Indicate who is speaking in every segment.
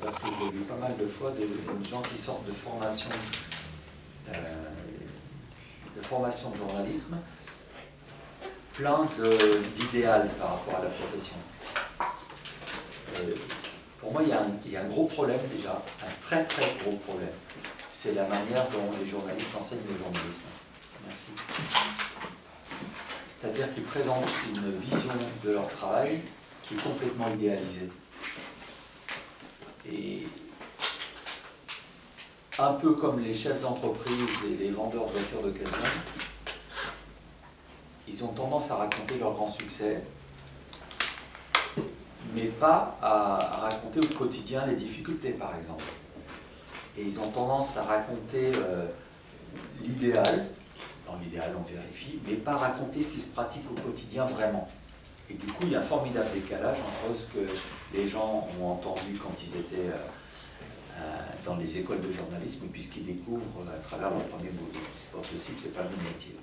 Speaker 1: parce que j'ai vu pas mal de fois des gens qui sortent de formation de journalisme, plein d'idéal par rapport à la profession. Pour moi, il y a un gros problème déjà, un très très gros problème. C'est la manière dont les journalistes enseignent le journalisme. Merci. C'est-à-dire qu'ils présentent une vision de leur travail qui est complètement idéalisée. Et un peu comme les chefs d'entreprise et les vendeurs de voitures d'occasion, ils ont tendance à raconter leur grand succès, mais pas à raconter au quotidien les difficultés, par exemple. Et ils ont tendance à raconter l'idéal, dans l'idéal on vérifie, mais pas raconter ce qui se pratique au quotidien vraiment. Et du coup, il y a un formidable décalage entre ce que les gens ont entendu quand ils étaient dans les écoles de journalisme et puis ce qu'ils découvrent à travers leur premier boulot. C'est pas possible, c'est pas le même métier.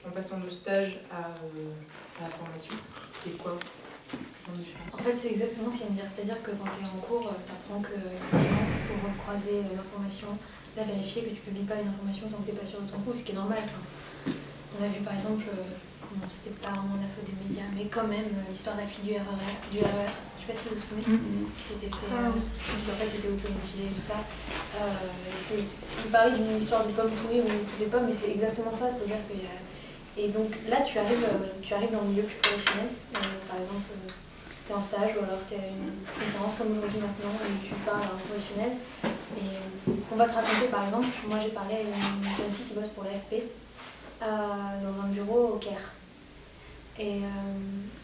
Speaker 2: En passant du stage à la formation, c'était quoi?
Speaker 3: En fait, c'est exactement ce qu'il vient de dire. C'est-à-dire que quand tu es en cours, tu apprends que, effectivement, pour recroiser l'information, la vérifier, que tu publies pas une information tant que tu n'es pas sûr de ton coup, ce qui est normal. Enfin, on a vu par exemple, bon, c'était pas vraiment la faute des médias, mais quand même, l'histoire de la fille du RER, je sais pas si vous vous souvenez, qui s'était fait, qui en fait s'était automutilée et tout ça. Il parlait d'une histoire des pommes pourries ou toutes les pommes, mais c'est exactement ça, c'est-à-dire qu'il y a. Et donc là, tu arrives dans le milieu plus professionnel. Par exemple, tu es en stage ou alors tu es à une conférence comme aujourd'hui maintenant et tu parles à un professionnel. Et on va te raconter, par exemple, moi j'ai parlé à une jeune fille qui bosse pour l'AFP dans un bureau au Caire. Et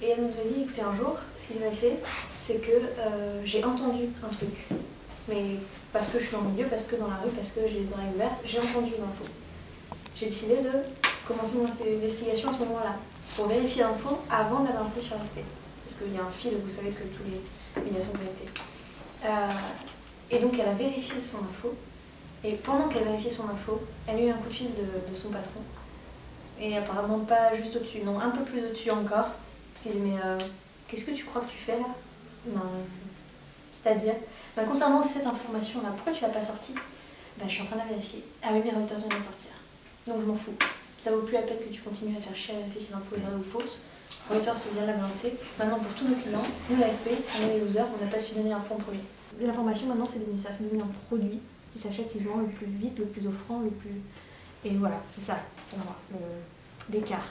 Speaker 3: elle nous a dit, écoutez, un jour, ce qui s'est passé, c'est que j'ai entendu un truc. Mais parce que je suis dans le milieu, parce que dans la rue, parce que j'ai les oreilles ouvertes, j'ai entendu une info. J'ai décidé de commencer mon investigation à ce moment-là, pour vérifier l'info avant de la balancer sur l'AFP. Parce qu'il y a un fil, vous savez que tous les médias sont connectés. Et donc elle a vérifié son info, et pendant qu'elle vérifiait son info, elle a eu un coup de fil de son patron. Et apparemment pas juste au-dessus, non, un peu plus au-dessus encore. Il dit, mais qu'est-ce que tu crois que tu fais là? Non, c'est-à-dire, concernant cette information-là, pourquoi tu l'as pas sortie? Je suis en train de la vérifier. Ah oui, mais Reuters vient de la sortir. Donc je m'en fous. Ça vaut plus la peine que tu continues à faire chier à vérifier si l'info est vraie ou fausse. Reuters vient la balancer. Maintenant, pour tous nos clients, nous l'AFP, on est les losers, on n'a pas su donner l'info en premier. L'information maintenant, c'est devenu ça, c'est devenu un produit qui s'achète, qui se vend le plus vite, le plus offrant, le plus. Et voilà, c'est ça pour moi, l'écart.